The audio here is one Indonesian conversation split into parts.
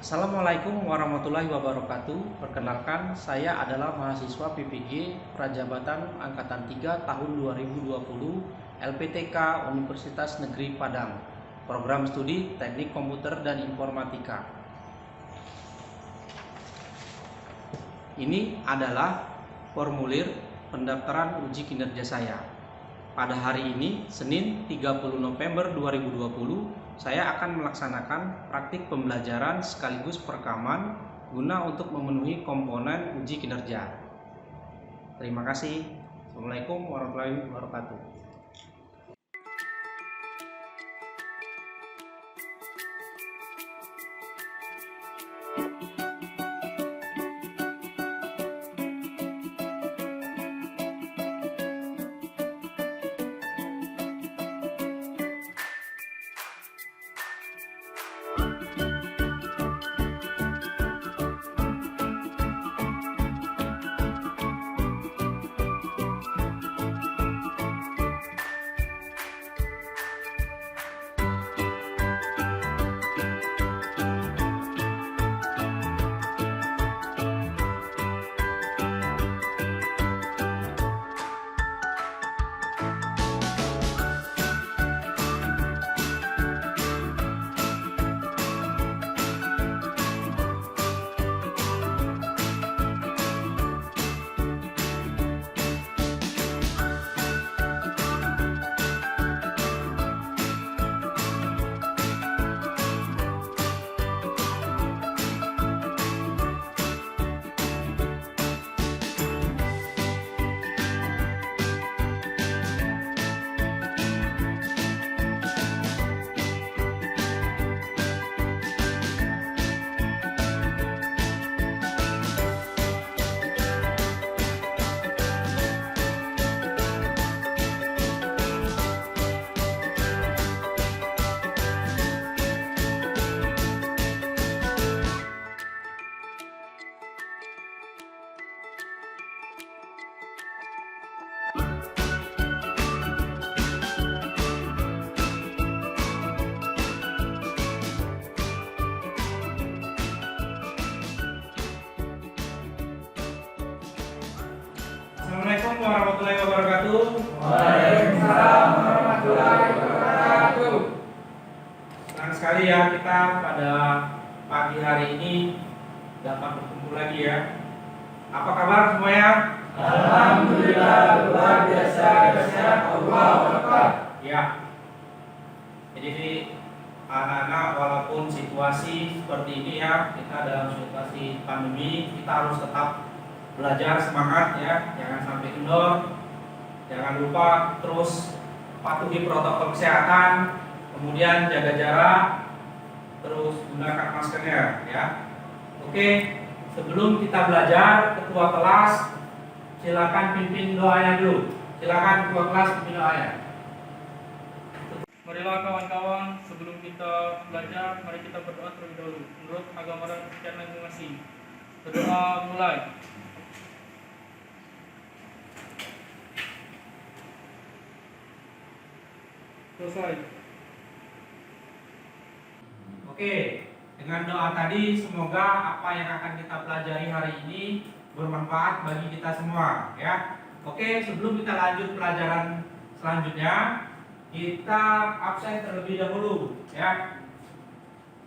Assalamualaikum warahmatullahi wabarakatuh. Perkenalkan, saya adalah mahasiswa PPG Prajabatan Angkatan 3 tahun 2020 LPTK Universitas Negeri Padang, program studi Teknik Komputer dan Informatika. Ini adalah formulir pendaftaran uji kinerja saya. Pada hari ini, Senin 30 November 2020, saya akan melaksanakan praktik pembelajaran sekaligus perekaman guna untuk memenuhi komponen uji kinerja. Terima kasih. Assalamualaikum warahmatullahi wabarakatuh. Assalamualaikum warahmatullahi wabarakatuh. Waalaikumsalam warahmatullahi wabarakatuh. Senang sekali ya kita pada pagi hari ini dapat bertemu lagi ya. Apa kabar semuanya? Alhamdulillah luar biasa sehat Allah Akbar. Ya. Jadi anak-anak walaupun situasi seperti ini ya, kita dalam situasi pandemi, kita harus tetap belajar semangat ya, jangan sampai kendor, jangan lupa terus patuhi protokol kesehatan, kemudian jaga jarak, terus gunakan maskernya ya. Oke, sebelum kita belajar, ketua kelas silakan pimpin doanya dulu. Silakan ketua kelas pimpin doanya. Marilah kawan-kawan, sebelum kita belajar, mari kita berdoa terlebih dahulu menurut agama dan kepercayaan masing-masing. Berdoa mulai. Selesai. Oke, dengan doa tadi semoga apa yang akan kita pelajari hari ini bermanfaat bagi kita semua ya. Oke, sebelum kita lanjut pelajaran selanjutnya, kita absen terlebih dahulu ya.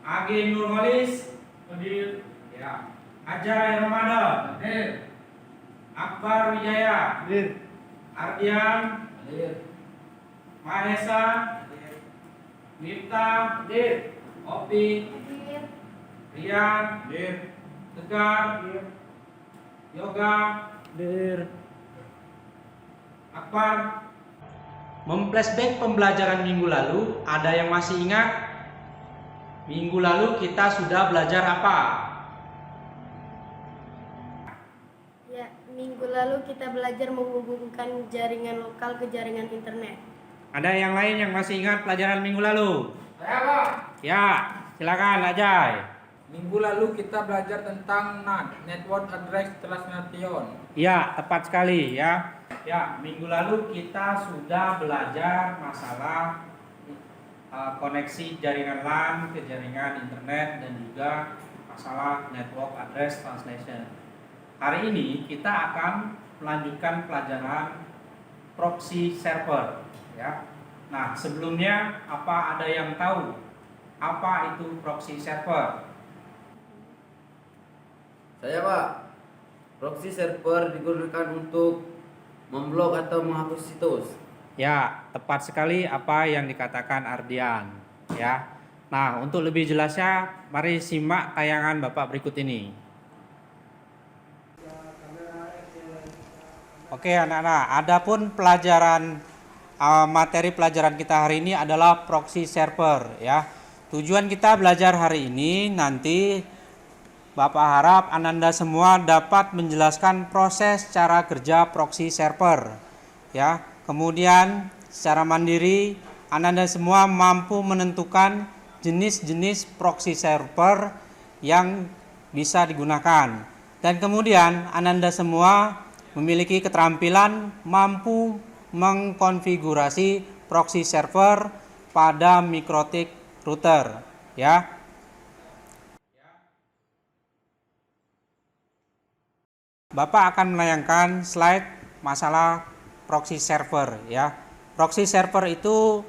Agi Nurholis Hadir. ya. Ajay Ramada Hadir. Akbar Wijaya Hadir. Ardian Hadir. Mahesa Miftah Hadir. Opi Rian Tegar Yoga Hadir. Akbar. Memflashback pembelajaran minggu lalu, ada yang masih ingat? Minggu lalu kita sudah belajar apa? Ya, minggu lalu kita belajar menghubungkan jaringan lokal ke jaringan internet. Ada yang lain yang masih ingat pelajaran minggu lalu? Saya Pak. Ya, silakan Ajay. Minggu lalu kita belajar tentang NAT, Network Address Transmission. Ya, tepat sekali ya. Ya, minggu lalu kita sudah belajar masalah koneksi jaringan LAN ke jaringan internet dan juga masalah network address translation. Hari ini kita akan melanjutkan pelajaran proxy server ya. Nah, sebelumnya apa ada yang tahu apa itu proxy server? Saya Pak, proxy server digunakan untuk memblok atau menghapus situs. Ya, tepat sekali apa yang dikatakan Ardian ya. Nah, untuk lebih jelasnya mari simak tayangan Bapak berikut ini. Oke anak-anak, adapun materi pelajaran kita hari ini adalah proxy server ya. Tujuan kita belajar hari ini nanti Bapak harap Ananda semua dapat menjelaskan proses cara kerja proxy server ya. Kemudian secara mandiri Ananda semua mampu menentukan jenis-jenis proxy server yang bisa digunakan. Dan kemudian Ananda semua memiliki keterampilan mampu mengkonfigurasi proxy server pada MikroTik router ya. Bapak akan menayangkan slide masalah proxy server ya. Proxy server itu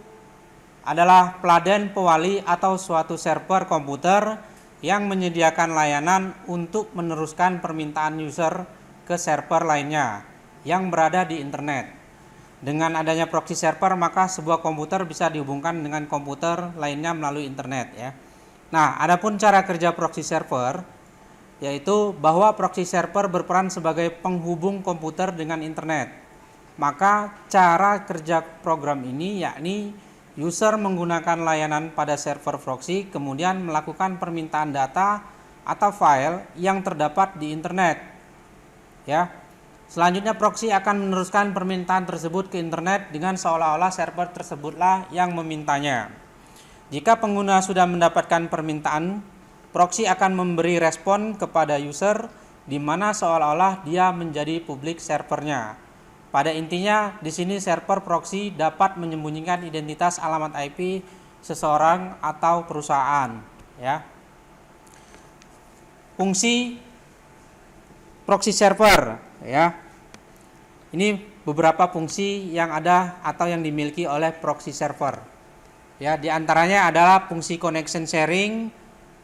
adalah peladen pewali atau suatu server komputer yang menyediakan layanan untuk meneruskan permintaan user ke server lainnya yang berada di internet. Dengan adanya proxy server maka sebuah komputer bisa dihubungkan dengan komputer lainnya melalui internet ya. Nah, adapun cara kerja proxy server yaitu bahwa proxy server berperan sebagai penghubung komputer dengan internet. Maka cara kerja program ini yakni user menggunakan layanan pada server proxy kemudian melakukan permintaan data atau file yang terdapat di internet. Ya. Selanjutnya proxy akan meneruskan permintaan tersebut ke internet dengan seolah-olah server tersebutlah yang memintanya. Jika pengguna sudah mendapatkan permintaan, proxy akan memberi respon kepada user di mana seolah-olah dia menjadi publik servernya. Pada intinya di sini server proxy dapat menyembunyikan identitas alamat IP seseorang atau perusahaan ya. Fungsi proxy server ya. Ini beberapa fungsi yang ada atau yang dimiliki oleh proxy server. Ya, di antaranya adalah fungsi connection sharing,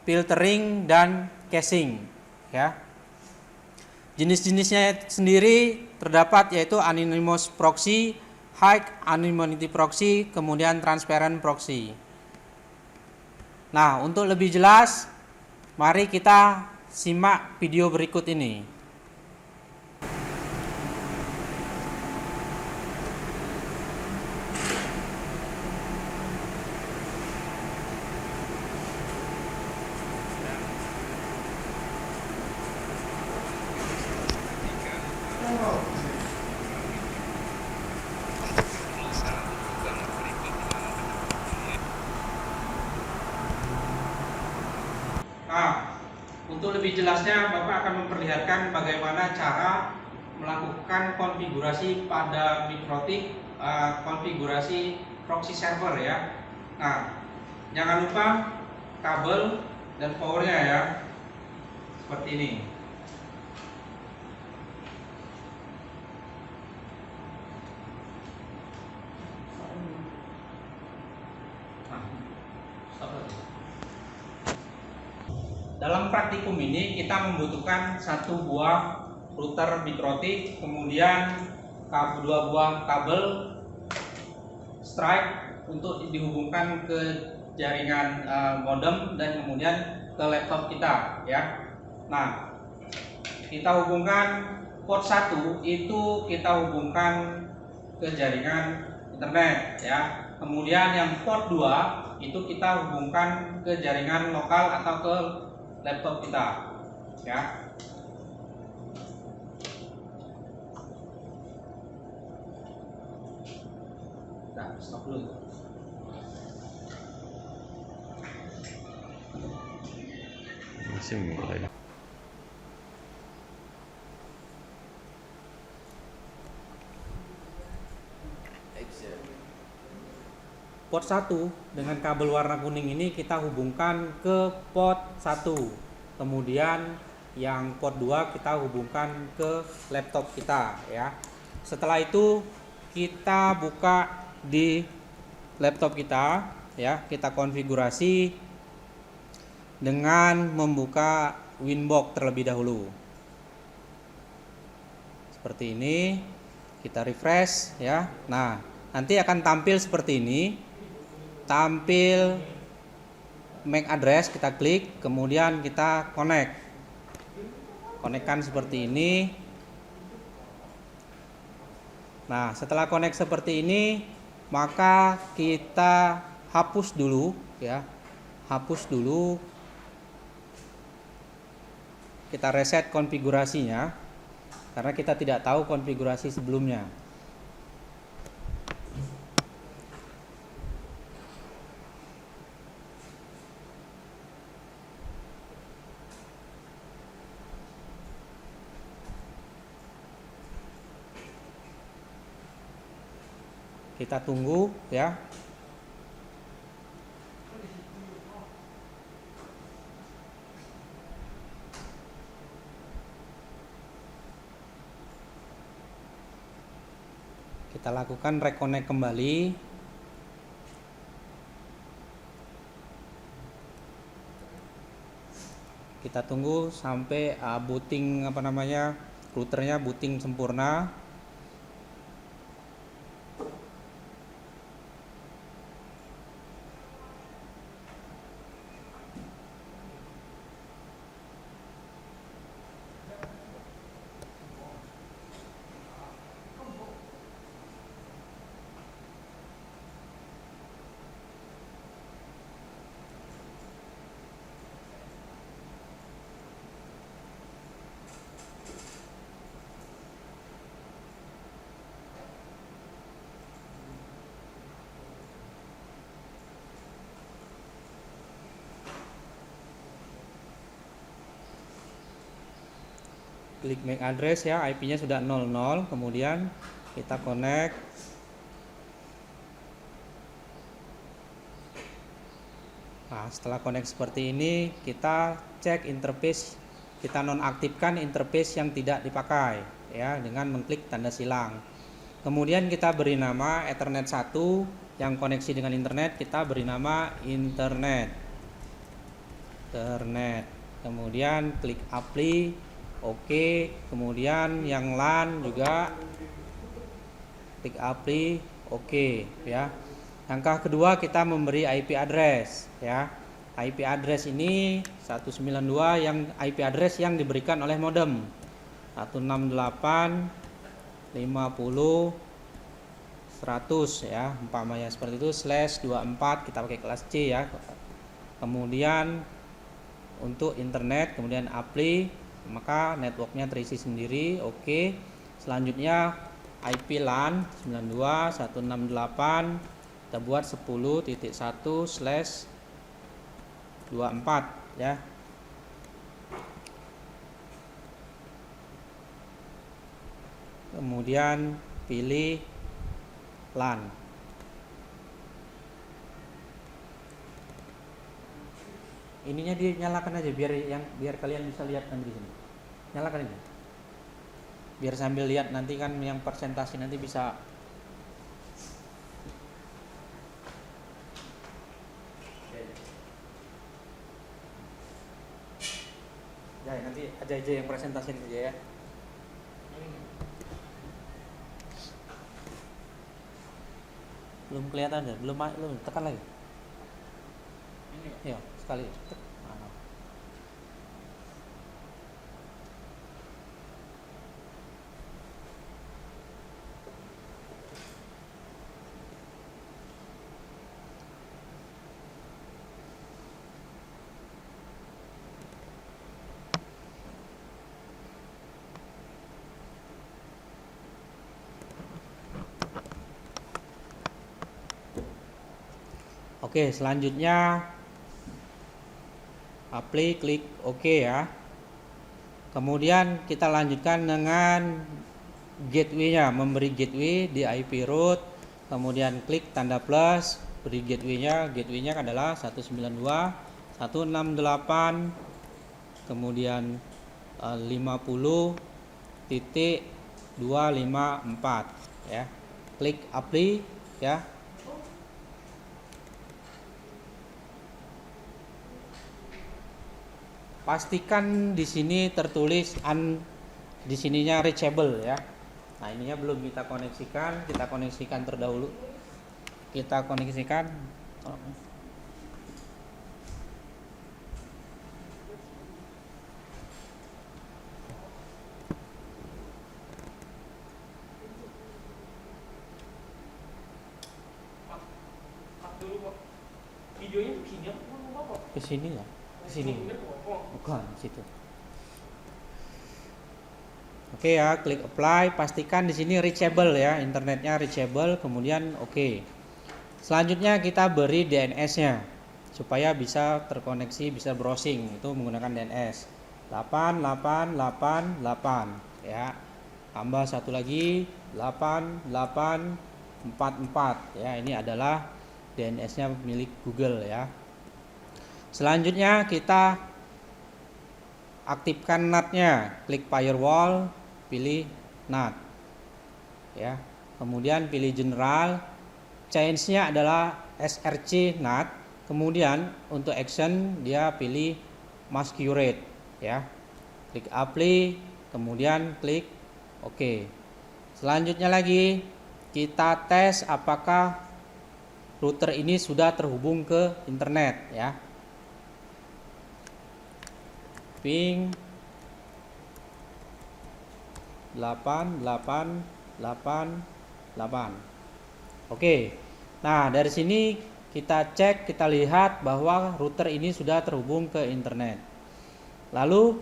filtering dan caching ya. Jenis-jenisnya sendiri terdapat yaitu anonymous proxy, high anonymity proxy, kemudian transparent proxy. Nah, untuk lebih jelas mari kita simak video berikut ini. Nah, untuk lebih jelasnya Bapak akan memperlihatkan bagaimana cara melakukan konfigurasi pada MikroTik, konfigurasi proxy server ya. Nah, jangan lupa kabel dan powernya ya, seperti ini. Dalam praktikum ini kita membutuhkan satu buah router MikroTik, kemudian dua buah kabel strike untuk dihubungkan ke jaringan modem dan kemudian ke laptop kita ya. Nah, kita hubungkan port 1 itu kita hubungkan ke jaringan internet ya. Kemudian yang port 2 itu kita hubungkan ke jaringan lokal atau ke laptop kita ya. Nah, stop dulu. Masih mulai. Port 1 dengan kabel warna kuning ini kita hubungkan ke port 1 Kemudian yang port 2 kita hubungkan ke laptop kita ya. Setelah itu kita buka di laptop kita ya, kita konfigurasi dengan membuka Winbox terlebih dahulu. Seperti ini, kita refresh ya. Nah, nanti akan tampil seperti ini. Tampil MAC address, kita klik, kemudian kita connect. Konekkan seperti ini. Nah, setelah connect seperti ini, maka kita hapus dulu ya. Hapus dulu. Kita reset konfigurasinya karena kita tidak tahu konfigurasi sebelumnya. Kita tunggu ya. Kita lakukan reconnect kembali. Kita tunggu sampai booting routernya booting sempurna. Klik MAC address ya, IP-nya sudah 00, kemudian kita connect. Nah, setelah connect seperti ini, kita cek interface, kita nonaktifkan interface yang tidak dipakai ya dengan mengklik tanda silang. Kemudian kita beri nama Ethernet 1 yang koneksi dengan internet, kita beri nama internet. Kemudian klik apply. Oke, kemudian yang LAN juga klik apply, oke ya. Langkah kedua kita memberi IP address ya. IP address ini 192 yang IP address yang diberikan oleh modem. 168 50 100 ya, umpamanya seperti itu /24 kita pakai kelas C ya. Kemudian untuk internet, kemudian apply, maka networknya terisi sendiri. Oke. Selanjutnya IP LAN 92.168 kita buat 10.1/24 ya. Kemudian pilih LAN. Ininya dinyalakan aja biar kalian bisa lihat nanti di sini. Nyalakan ini. Biar sambil lihat nanti kan yang presentasi nanti bisa. Ya, nanti aja yang presentasiin aja ya. Belum kelihatan ya? Belum tekan lagi. Iya, sekali. Oke, selanjutnya apply, klik OK ya. Kemudian kita lanjutkan dengan gateway-nya, memberi gateway di IP root, kemudian klik tanda plus, beri gateway-nya. Gateway-nya adalah 192.168.50 kemudian 50.254 ya. Klik apply ya. Pastikan di sini tertulis di sininya reachable ya. Nah, ininya belum kita koneksikan terdahulu. Kita koneksikan. Dulu kok. Videonya ke sini apa? Ke sini ya. Ke sini. Bukan, situ. Oke ya, klik apply, pastikan di sini reachable ya, internetnya reachable, kemudian oke. Selanjutnya kita beri DNS-nya supaya bisa terkoneksi, bisa browsing, itu menggunakan DNS 8888 ya. Tambah satu lagi 8844 ya, ini adalah DNS-nya milik Google ya. Selanjutnya kita aktifkan NAT-nya, klik firewall, pilih NAT ya. Kemudian pilih general, change-nya adalah SRC NAT. Kemudian untuk action dia pilih masquerade ya. Klik apply, kemudian klik OK. Selanjutnya lagi kita tes apakah router ini sudah terhubung ke internet ya. Ping 8888. Oke. Nah, dari sini kita cek, kita lihat bahwa router ini sudah terhubung ke internet. Lalu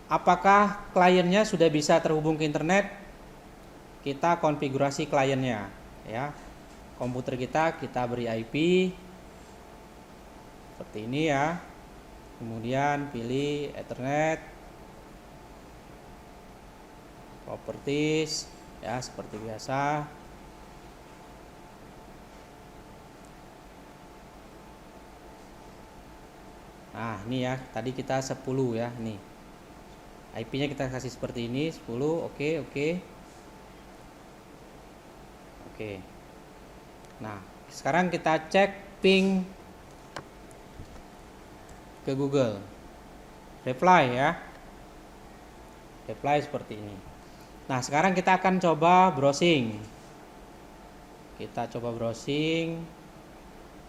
apakah kliennya sudah bisa terhubung ke internet? Kita konfigurasi kliennya ya. Komputer kita beri IP seperti ini ya. Kemudian pilih Ethernet, properties ya, seperti biasa. Nah, ini ya, tadi kita 10 ya, nih. IP-nya kita kasih seperti ini, 10. Oke. Nah, sekarang kita cek ping ke Google. Reply ya. Reply seperti ini. Nah, sekarang kita akan coba browsing. Kita coba browsing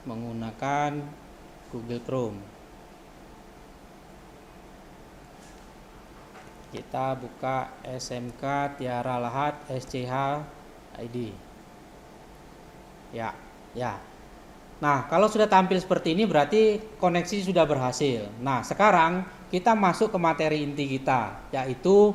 menggunakan Google Chrome. Kita buka SMK Tiara Lahat SCH ID. Ya. Nah, kalau sudah tampil seperti ini berarti koneksi sudah berhasil. Nah, sekarang kita masuk ke materi inti kita, yaitu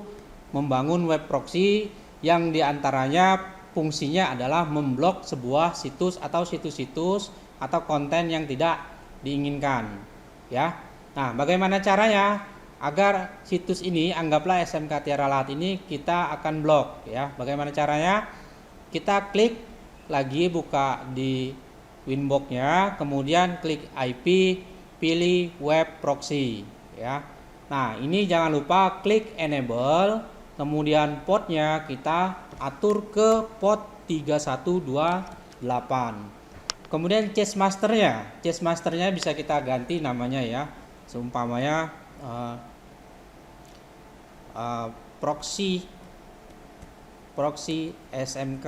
membangun web proxy yang diantaranya fungsinya adalah memblok sebuah situs atau konten yang tidak diinginkan. Ya. Nah, bagaimana caranya? Agar situs ini, anggaplah SMK Tiara Lahat ini, kita akan blok. Ya. Bagaimana caranya? Kita klik lagi, buka di Winbox-nya, kemudian klik IP, pilih web proxy ya. Nah, ini jangan lupa klik enable, kemudian portnya kita atur ke port 3128. Kemudian cache masternya bisa kita ganti namanya ya, seumpamanya proxy SMK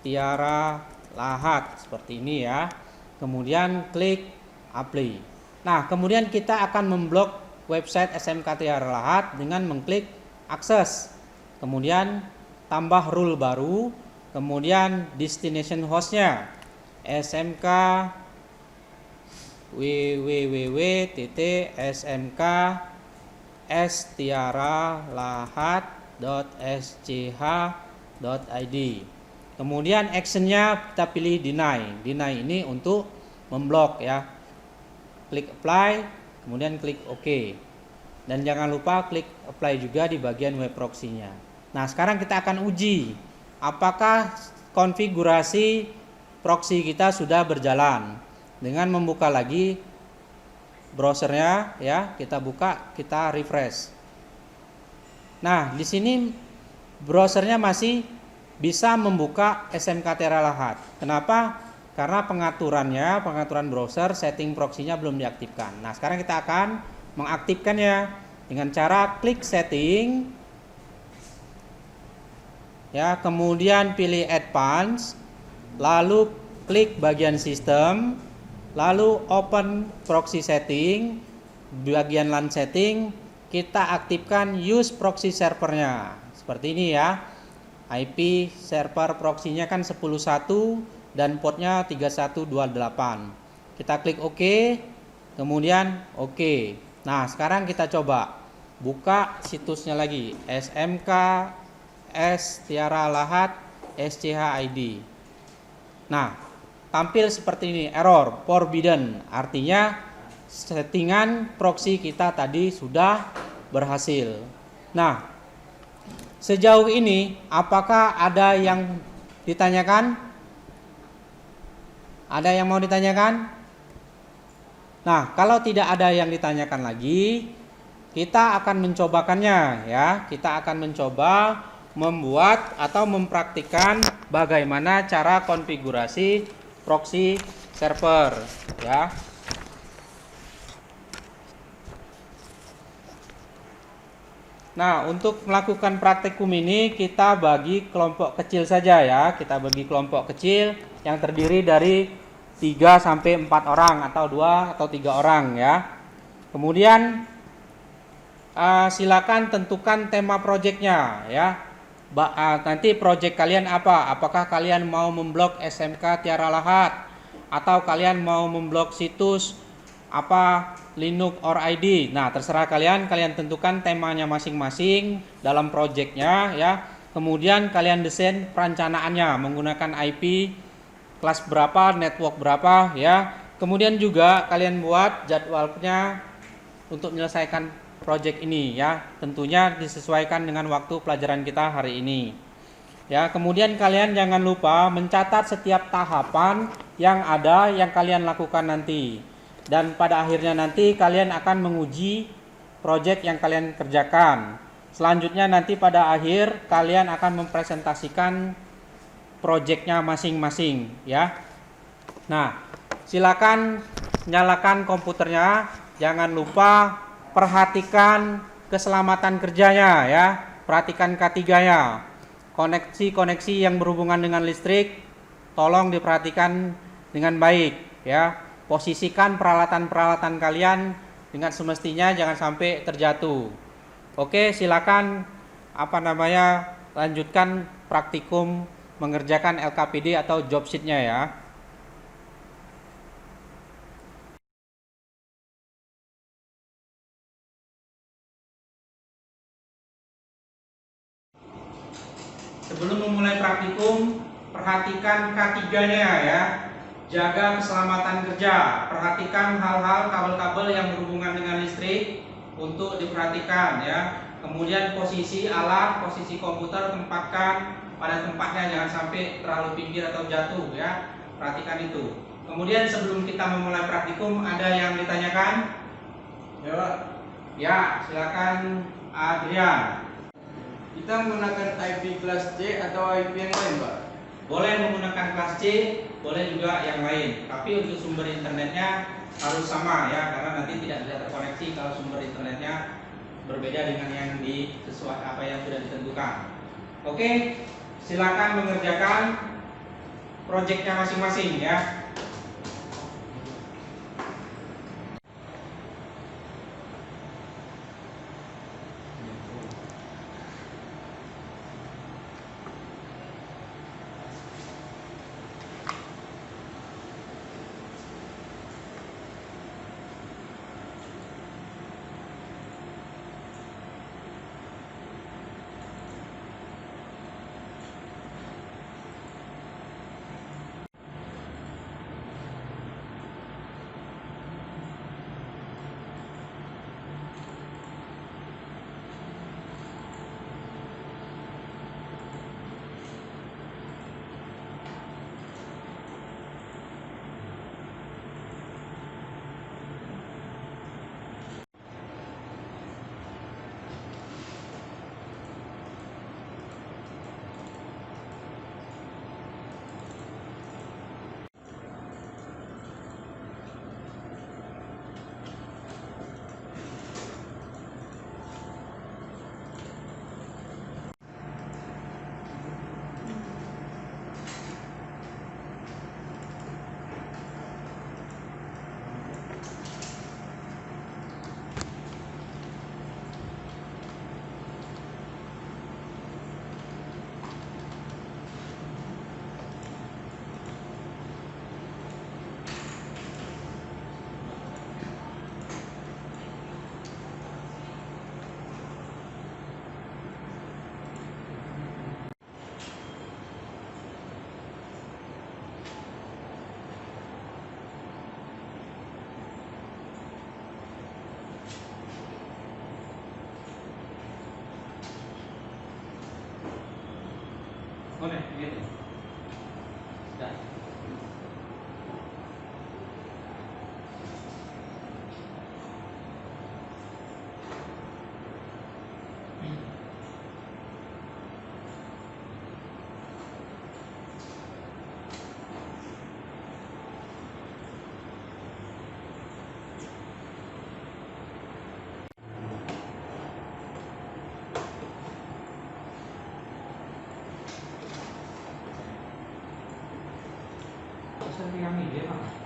Tiara Lahat seperti ini ya. Kemudian klik apply. Nah, kemudian kita akan memblok website SMK Tiara Lahat dengan mengklik akses. Kemudian tambah rule baru, kemudian destination hostnya SMK www.sts-tiaralahat.sch.id. Kemudian actionnya kita pilih deny. Deny ini untuk memblok ya. Klik apply, kemudian klik OK. Dan jangan lupa klik apply juga di bagian web proxy-nya. Nah, sekarang kita akan uji apakah konfigurasi proxy kita sudah berjalan dengan membuka lagi browsernya ya, kita buka, kita refresh. Nah, di sini browsernya masih bisa membuka SMK Teralahat. Kenapa? Karena pengaturan browser setting proxy-nya belum diaktifkan. Nah, sekarang kita akan mengaktifkannya dengan cara klik setting ya, kemudian pilih advance, lalu klik bagian sistem, lalu open proxy setting, bagian LAN setting, kita aktifkan use proxy servernya. Seperti ini ya. IP server proxy-nya kan 10.1 dan portnya 3128. Kita klik OK, kemudian OK. Nah, sekarang kita coba buka situsnya lagi, SMK S Tiara Lahat SCH-ID. Nah, tampil seperti ini, error forbidden, artinya settingan proxy kita tadi sudah berhasil. Nah, sejauh ini apakah ada yang ditanyakan? Ada yang mau ditanyakan? Nah, kalau tidak ada yang ditanyakan lagi, kita akan mencobakannya ya. Kita akan mencoba membuat atau mempraktikkan bagaimana cara konfigurasi proxy server ya. Nah, untuk melakukan praktikum ini kita bagi kelompok kecil saja ya. Kita bagi kelompok kecil yang terdiri dari 3 sampai 4 orang atau 2 atau 3 orang ya. Kemudian silakan tentukan tema projectnya ya. Nanti project kalian apa? Apakah kalian mau memblok SMK Tiara Lahat atau kalian mau memblok situs apa Linux or ID. Nah, terserah kalian tentukan temanya masing-masing dalam projectnya ya. Kemudian kalian desain perencanaannya menggunakan IP kelas berapa, network berapa ya. Kemudian juga kalian buat jadwalnya untuk menyelesaikan project ini ya. Tentunya disesuaikan dengan waktu pelajaran kita hari ini. Ya, kemudian kalian jangan lupa mencatat setiap tahapan yang ada yang kalian lakukan nanti. Dan pada akhirnya nanti kalian akan menguji project yang kalian kerjakan. Selanjutnya nanti pada akhir kalian akan mempresentasikan projectnya masing-masing ya. Nah, silakan nyalakan komputernya. Jangan lupa perhatikan keselamatan kerjanya ya. Perhatikan K3-nya. Koneksi-koneksi yang berhubungan dengan listrik tolong diperhatikan dengan baik ya. Posisikan peralatan-peralatan kalian dengan semestinya, jangan sampai terjatuh. Oke, silakan lanjutkan praktikum mengerjakan LKPD atau job sheet-nya ya. Sebelum memulai praktikum, perhatikan K3-nya ya. Jaga keselamatan kerja, perhatikan hal-hal kabel-kabel yang berhubungan dengan listrik untuk diperhatikan ya. Kemudian posisi alat, posisi komputer tempatkan pada tempatnya, jangan sampai terlalu pinggir atau jatuh ya. Perhatikan itu. Kemudian sebelum kita memulai praktikum, ada yang ditanyakan? Ya, silakan Adrian. Kita menggunakan IP kelas C atau IP yang lain, Pak? Boleh menggunakan kelas C, boleh juga yang lain. Tapi untuk sumber internetnya harus sama ya, karena nanti tidak bisa terkoneksi kalau sumber internetnya berbeda dengan yang sesuai apa yang sudah ditentukan. Oke, silakan mengerjakan proyeknya masing-masing ya. yang ini Pak.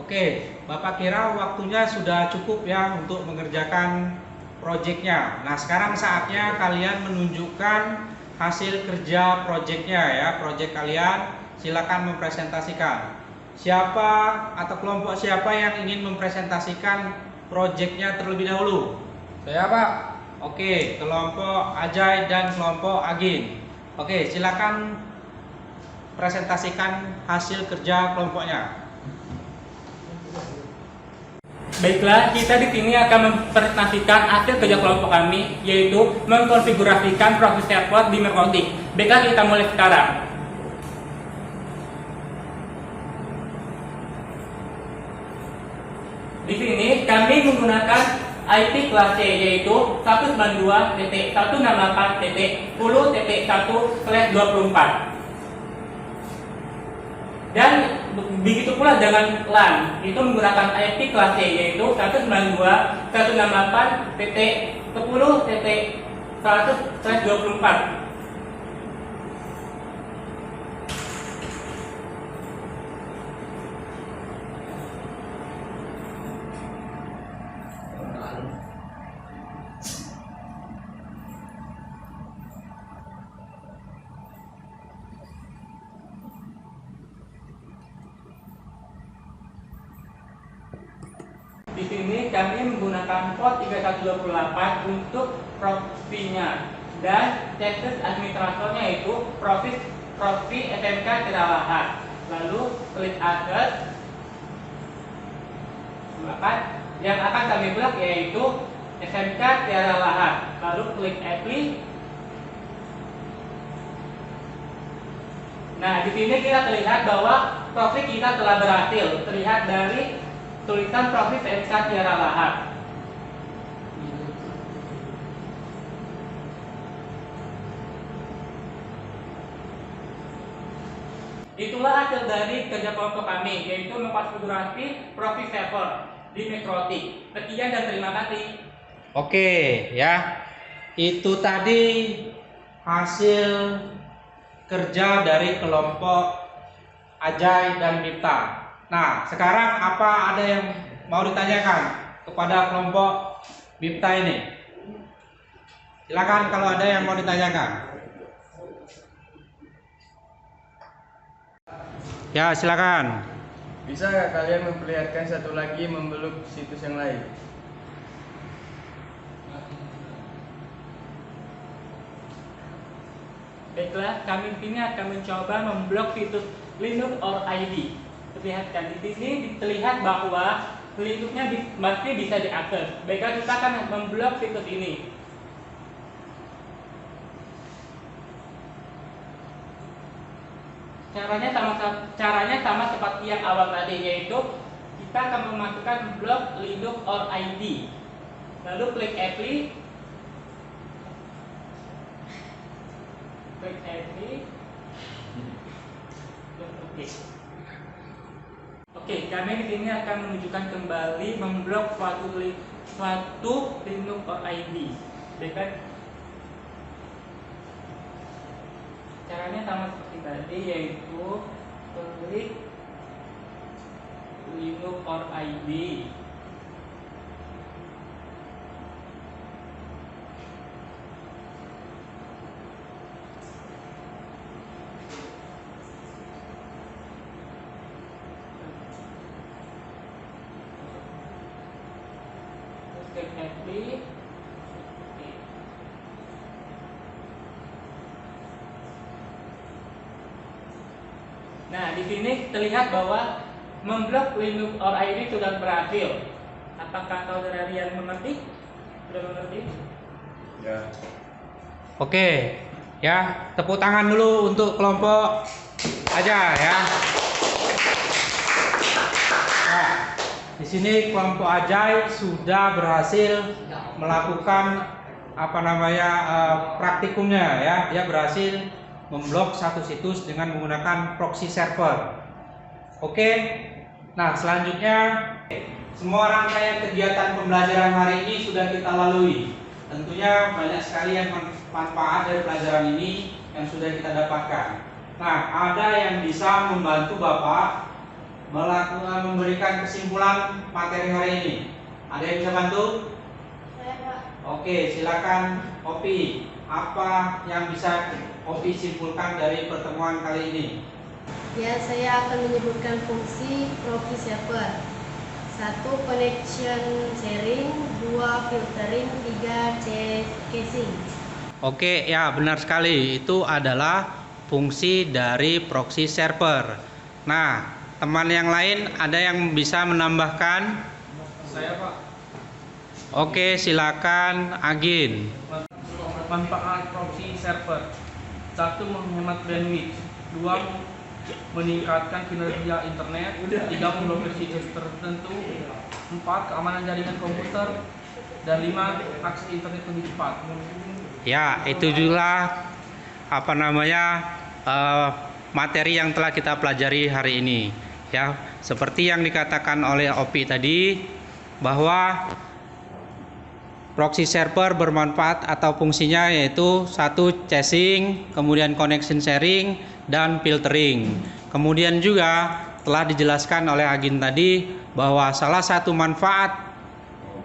Oke, Bapak kira waktunya sudah cukup ya untuk mengerjakan proyeknya. Nah, sekarang saatnya kalian menunjukkan hasil kerja proyeknya ya, proyek kalian. Silakan mempresentasikan. Siapa atau kelompok siapa yang ingin mempresentasikan proyeknya terlebih dahulu? Saya Pak. Oke, kelompok Ajay dan kelompok Agin. Oke, silakan presentasikan hasil kerja kelompoknya. Baiklah, kita di sini akan mempresentasikan hasil kerja kelompok kami, yaitu mengkonfigurasikan proxy server di Merkotik. Baiklah, kita mulai sekarang. Di sini kami menggunakan IP kelas C, yaitu 192.168.10.1/24. Dan begitu pula dengan LAN, itu menggunakan IP kelas C, yaitu 192.168.10.100/24. Di sini kami menggunakan port 3128 untuk proxy-nya, dan chassis administratornya itu proxy SMK Tiralahat. Lalu klik add, maka yang akan kami buat yaitu SMK Tiralahat. Lalu klik apply. Nah, di sini kita terlihat bahwa proxy kita telah berhasil. Terlihat dari tulisan proxy SMK Tiralahat. Itulah hasil dari kerja kelompok kami, yaitu mengkonfigurasi proxy server di Merkotik. Sekian dan terima kasih. Oke, ya. Itu tadi hasil kerja dari kelompok Ajay dan Mifta. Nah, sekarang apa ada yang mau ditanyakan kepada kelompok Mifta ini? Silakan kalau ada yang mau ditanyakan. Ya, silakan. Bisa nggak kalian memperlihatkan satu lagi membelok situs yang lain? Baiklah, kami ini akan mencoba memblok situs linux.id. Perlihatkan di sini terlihat bahwa Linuxnya masih bisa diakses. Baiklah, kita akan memblok situs ini. Caranya sama seperti yang awal tadi, yaitu kita akan memasukkan blok linux.id. Lalu klik apply. Oke, kami di sini akan menunjukkan kembali memblok suatu linux.id. Baiklah. Caranya sama seperti tadi, yaitu klik linux.id. Klik apply. Nah, di sini terlihat bahwa memblok linux.id sudah berhasil. Apakah saudara Rian mengerti? Sudah mengerti? Ya. Oke, ya, tepuk tangan dulu untuk kelompok aja ya. Nah, di sini kelompok Ajay sudah berhasil melakukan praktikumnya ya. Dia berhasil memblok satu situs dengan menggunakan proxy server. Oke. Nah, selanjutnya semua rangkaian kegiatan pembelajaran hari ini sudah kita lalui. Tentunya banyak sekali yang manfaat dari pelajaran ini yang sudah kita dapatkan. Nah, ada yang bisa membantu Bapak memberikan kesimpulan materi hari ini. Ada yang bisa bantu? Saya, Pak. Oke, silakan Opi. Apa yang bisa Opi simpulkan dari pertemuan kali ini? Ya, saya akan menyebutkan fungsi proxy server. 1. Connection sharing, 2. filtering, 3. caching. Oke, ya benar sekali. Itu adalah fungsi dari proxy server. Nah, teman yang lain ada yang bisa menambahkan? Saya, Pak. Oke, silakan Agin. Manfaat proxy server: 1. Menghemat bandwidth, 2. Meningkatkan kinerja internet, 3. Memblokir situs tertentu, 4. Keamanan jaringan komputer, dan 5. Akses internet lebih cepat. Ya, itu juga materi yang telah kita pelajari hari ini. Ya, seperti yang dikatakan oleh Opi tadi, bahwa proxy server bermanfaat atau fungsinya yaitu 1. Caching, kemudian connection sharing, dan filtering. Kemudian juga telah dijelaskan oleh Agin tadi bahwa salah satu manfaat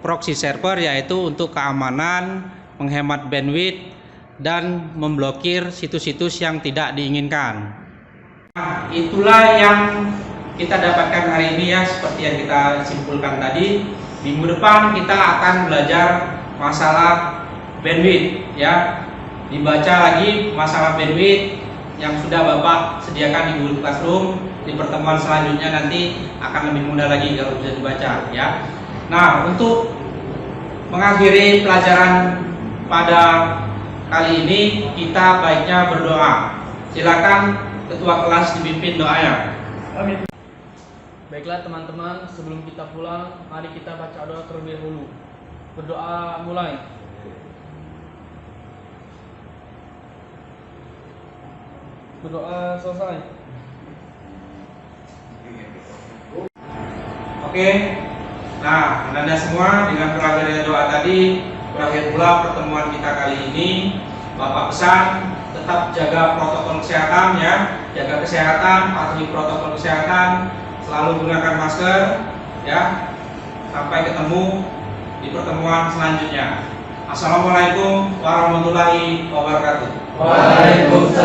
proxy server yaitu untuk keamanan, menghemat bandwidth, dan memblokir situs-situs yang tidak diinginkan. Nah, itulah yang kita dapatkan hari ini ya, seperti yang kita simpulkan tadi. Minggu depan kita akan belajar masalah bandwidth ya. Dibaca lagi masalah bandwidth yang sudah Bapak sediakan di Google Classroom. Di pertemuan selanjutnya nanti akan lebih mudah lagi kalau bisa dibaca ya. Nah, untuk mengakhiri pelajaran pada kali ini kita baiknya berdoa. Silakan ketua kelas dipimpin doanya. Amin. Baiklah teman-teman, sebelum kita pulang, mari kita baca doa terlebih dahulu. Berdoa mulai. Berdoa selesai. Oke. Nah, Anda semua dengan berakhirnya doa tadi, berakhir pula pertemuan kita kali ini. Bapak pesan tetap jaga protokol kesehatan ya, jaga kesehatan, patuhi protokol kesehatan, selalu gunakan masker ya. Sampai ketemu di pertemuan selanjutnya. Assalamualaikum warahmatullahi wabarakatuh. Waalaikumsalam.